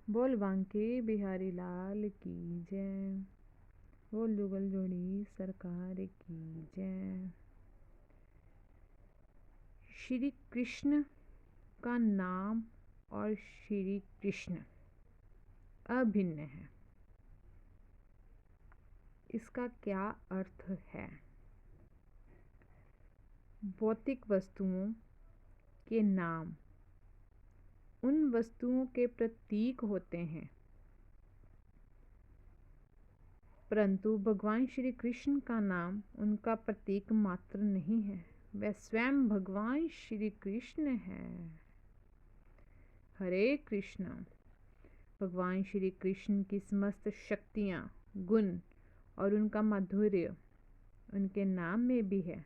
बोल बांके बिहारी लाल की जय। बोल जुगल जोड़ी सरकार की जय। श्री कृष्ण का नाम और श्री कृष्ण अभिन्न है। इसका क्या अर्थ है? भौतिक वस्तुओं के नाम उन वस्तुओं के प्रतीक होते हैं, परंतु भगवान श्री कृष्ण का नाम उनका प्रतीक मात्र नहीं है, वह स्वयं भगवान श्री कृष्ण है। हरे कृष्ण। भगवान श्री कृष्ण की समस्त शक्तियाँ, गुण और उनका माधुर्य उनके नाम में भी है।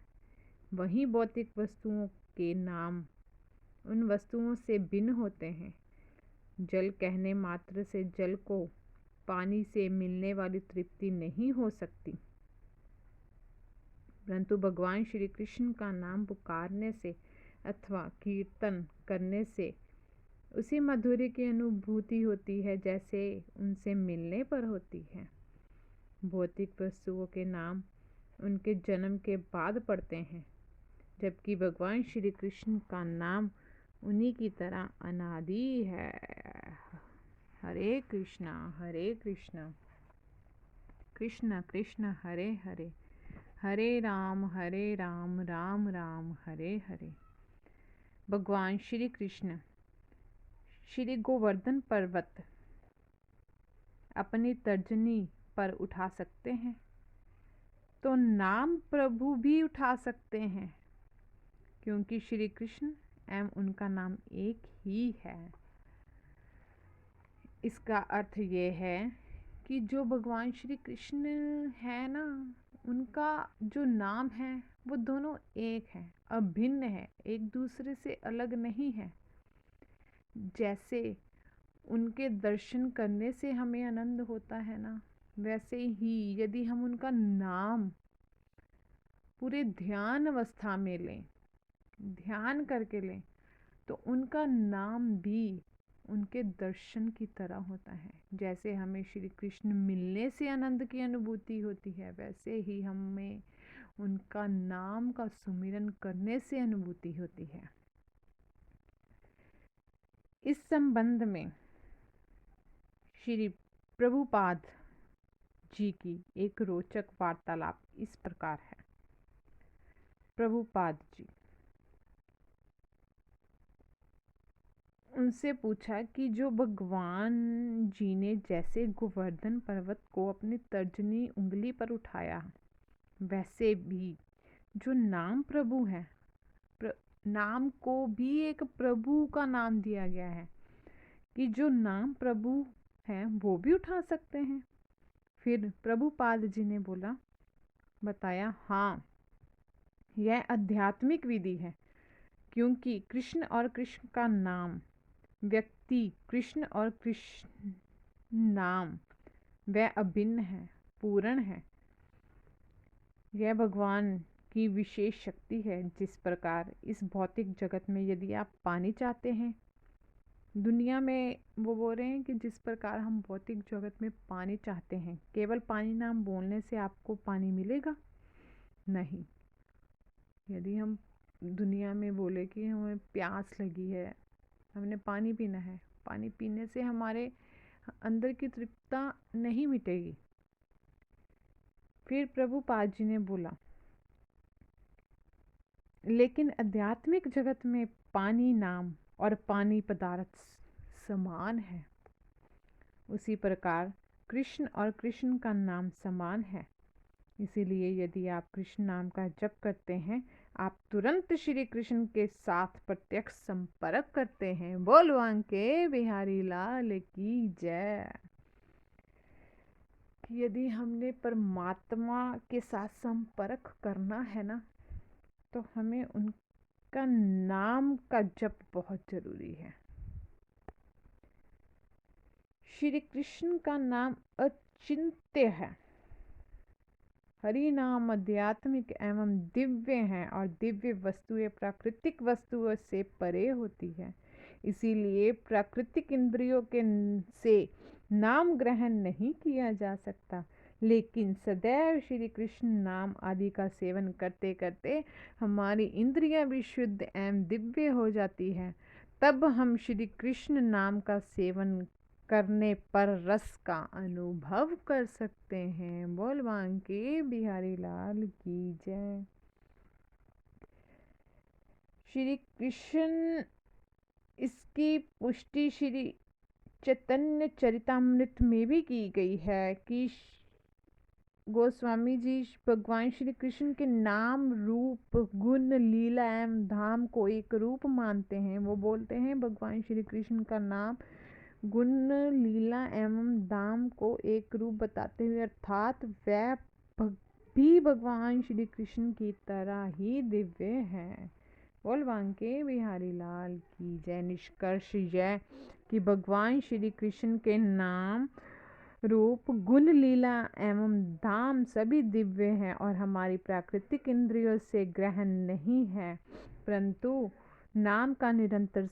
वहीं भौतिक वस्तुओं के नाम उन वस्तुओं से भिन्न होते हैं। जल कहने मात्र से जल को पानी से मिलने वाली तृप्ति नहीं हो सकती, परंतु भगवान श्री कृष्ण का नाम पुकारने से अथवा कीर्तन करने से उसी माधुर्य की अनुभूति होती है जैसे उनसे मिलने पर होती है। भौतिक वस्तुओं के नाम उनके जन्म के बाद पड़ते हैं, जबकि भगवान श्री कृष्ण का नाम उन्हीं की तरह अनादि है। हरे कृष्णा कृष्ण कृष्ण हरे हरे, हरे राम राम राम हरे हरे। भगवान श्री कृष्ण श्री गोवर्धन पर्वत अपनी तर्जनी पर उठा सकते हैं, तो नाम प्रभु भी उठा सकते हैं, क्योंकि श्री कृष्ण एवं उनका नाम एक ही है। इसका अर्थ ये है कि जो भगवान श्री कृष्ण है ना, उनका जो नाम है वो दोनों एक है, अभिन्न है, एक दूसरे से अलग नहीं है। जैसे उनके दर्शन करने से हमें आनंद होता है ना, वैसे ही यदि हम उनका नाम पूरे ध्यान अवस्था में लें, ध्यान करके लें, तो उनका नाम भी उनके दर्शन की तरह होता है। जैसे हमें श्री कृष्ण मिलने से आनंद की अनुभूति होती है, वैसे ही हमें उनका नाम का सुमिरन करने से अनुभूति होती है। इस संबंध में श्री प्रभुपाद जी की एक रोचक वार्तालाप इस प्रकार है। प्रभुपाद जी, उनसे पूछा कि जो भगवान जी ने जैसे गोवर्धन पर्वत को अपनी तर्जनी उंगली पर उठाया, वैसे भी जो नाम प्रभु है, नाम को भी एक प्रभु का नाम दिया गया है कि जो नाम प्रभु है वो भी उठा सकते हैं। फिर प्रभुपाद जी ने बताया, हाँ, यह आध्यात्मिक विधि है, क्योंकि कृष्ण और कृष्ण का नाम, व्यक्ति कृष्ण और कृष्ण नाम, वह अभिन्न है, पूर्ण है। यह भगवान की विशेष शक्ति है। जिस प्रकार इस भौतिक जगत में यदि आप पानी चाहते हैं, दुनिया में वो बोल रहे हैं कि जिस प्रकार हम भौतिक जगत में पानी चाहते हैं, केवल पानी नाम बोलने से आपको पानी मिलेगा नहीं। यदि हम दुनिया में बोले कि हमें प्यास लगी है, हमने पानी पीना है, पानी पीने से हमारे अंदर की तृप्तता नहीं मिटेगी। फिर प्रभुपाद जी ने बोला, लेकिन आध्यात्मिक जगत में पानी नाम और पानी पदार्थ समान है, उसी प्रकार कृष्ण और कृष्ण का नाम समान है। इसीलिए यदि आप कृष्ण नाम का जप करते हैं, आप तुरंत श्री कृष्ण के साथ प्रत्यक्ष संपर्क करते हैं। बोल बांके बिहारी लाल की जय। यदि हमने परमात्मा के साथ संपर्क करना है ना, तो हमें उनका नाम का जप बहुत जरूरी है। श्री कृष्ण का नाम अचिंत्य है। हरि नाम आध्यात्मिक एवं दिव्य है, और दिव्य वस्तुएं प्राकृतिक वस्तुओं से परे होती है। इसीलिए प्राकृतिक इंद्रियों के से नाम ग्रहण नहीं किया जा सकता, लेकिन सदैव श्री कृष्ण नाम आदि का सेवन करते करते हमारी इंद्रियां भी शुद्ध एवं दिव्य हो जाती है। तब हम श्री कृष्ण नाम का सेवन करने पर रस का अनुभव कर सकते हैं। बोल बांके बिहारी लाल की जय। श्री कृष्ण इसकी पुष्टि श्री चैतन्य चरितामृत में भी की गई है कि गोस्वामी जी भगवान श्री कृष्ण के नाम, रूप, गुण, लीला एवं धाम को एक रूप मानते हैं। वो बोलते हैं भगवान श्री कृष्ण का नाम, गुण, लीला एवं धाम को एक रूप बताते हुए, अर्थात वह भी भगवान श्री कृष्ण की तरह ही दिव्य है। बोल बांके बिहारी लाल की जय। निष्कर्ष यह कि भगवान श्री कृष्ण के नाम, रूप, गुण, लीला एवं धाम सभी दिव्य हैं और हमारी प्राकृतिक इंद्रियों से ग्रहण नहीं है, परंतु नाम का निरंतर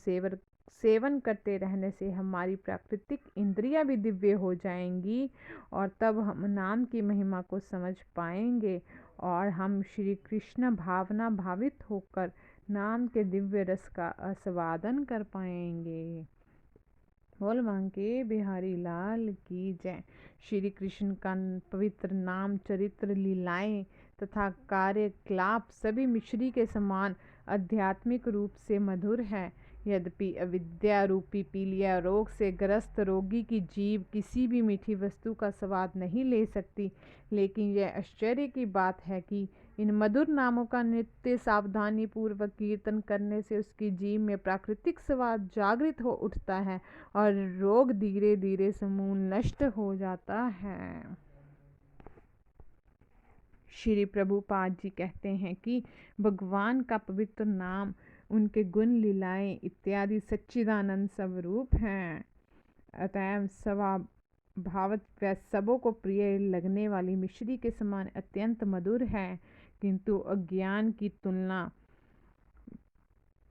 सेवन करते रहने से हमारी प्राकृतिक इंद्रियां भी दिव्य हो जाएंगी और तब हम नाम की महिमा को समझ पाएंगे और हम श्री कृष्ण भावना भावित होकर नाम के दिव्य रस का आस्वादन कर पाएंगे। बोल बांके बिहारी लाल की जय। श्री कृष्ण का पवित्र नाम, चरित्र, लीलाएं तथा कार्यकलाप सभी मिश्री के समान आध्यात्मिक रूप से मधुर है। यद्यपि अविद्या रूपी पीलिया रोग से ग्रस्त रोगी की जीभ किसी भी मीठी वस्तु का स्वाद नहीं ले सकती, लेकिन यह आश्चर्य की बात है कि इन मधुर नामों का नित्य सावधानी पूर्वक कीर्तन करने से उसकी जीभ में प्राकृतिक स्वाद जागृत हो उठता है और रोग धीरे धीरे समूल नष्ट हो जाता है। श्री प्रभुपाद जी कहते हैं कि भगवान का पवित्र नाम, उनके गुण, लीलाएं इत्यादि सच्चिदानंद स्वरूप हैं। अतएव स्वभावत वह सबों को प्रिय लगने वाली मिश्री के समान अत्यंत मधुर है, किंतु अज्ञान की तुलना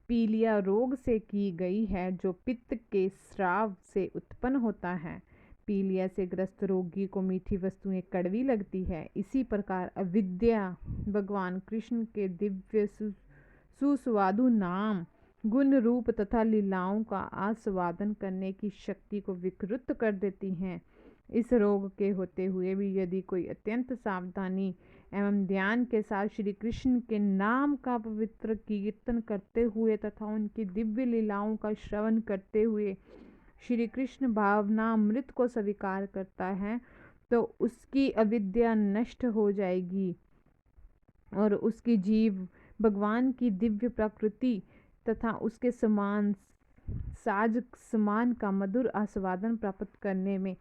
पीलिया रोग से की गई है, जो पित्त के स्राव से उत्पन्न होता है। पीलिया से ग्रस्त रोगी को मीठी वस्तुएं कड़वी लगती है। इसी प्रकार अविद्या भगवान कृष्ण के दिव्य सुस्वादु नाम, गुण, रूप तथा लीलाओं का आस्वादन करने की शक्ति को विकृत कर देती हैं। इस रोग के होते हुए भी यदि कोई अत्यंत सावधानी एवं ध्यान के साथ श्री कृष्ण के नाम का पवित्र कीर्तन करते हुए तथा उनकी दिव्य लीलाओं का श्रवण करते हुए श्री कृष्ण भावनामृत को स्वीकार करता है, तो उसकी अविद्या नष्ट हो जाएगी और उसकी जीव भगवान की दिव्य प्रकृति तथा उसके समान साज समान का मधुर आस्वादन प्राप्त करने में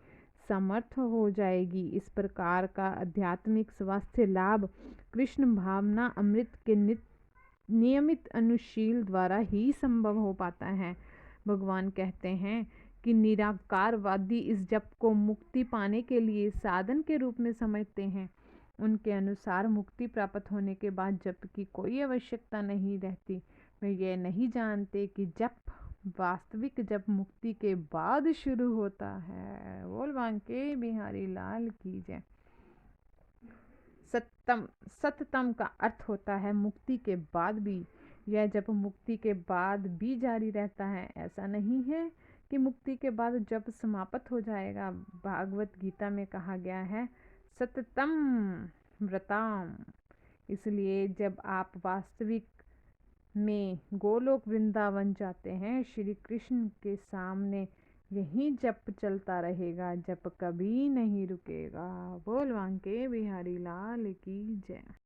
समर्थ हो जाएगी। इस प्रकार का आध्यात्मिक स्वास्थ्य लाभ कृष्ण भावना अमृत के नियमित अनुशील द्वारा ही संभव हो पाता है। भगवान कहते हैं कि निराकारवादी इस जप को मुक्ति पाने के लिए साधन के रूप में समझते हैं। उनके अनुसार मुक्ति प्राप्त होने के बाद जप की कोई आवश्यकता नहीं रहती। वे यह नहीं जानते कि जप वास्तविक जप मुक्ति के बाद शुरू होता है। बोल बांके बिहारी लाल की जय। सततम का अर्थ होता है मुक्ति के बाद भी। यह जप मुक्ति के बाद भी जारी रहता है। ऐसा नहीं है कि मुक्ति के बाद जप समाप्त हो जाएगा। भागवत गीता में कहा गया है सततम व्रताम। इसलिए जब आप वास्तविक में गोलोक वृंदावन जाते हैं, श्री कृष्ण के सामने यही जप चलता रहेगा, जप कभी नहीं रुकेगा। बोल बांके बिहारी लाल की जय।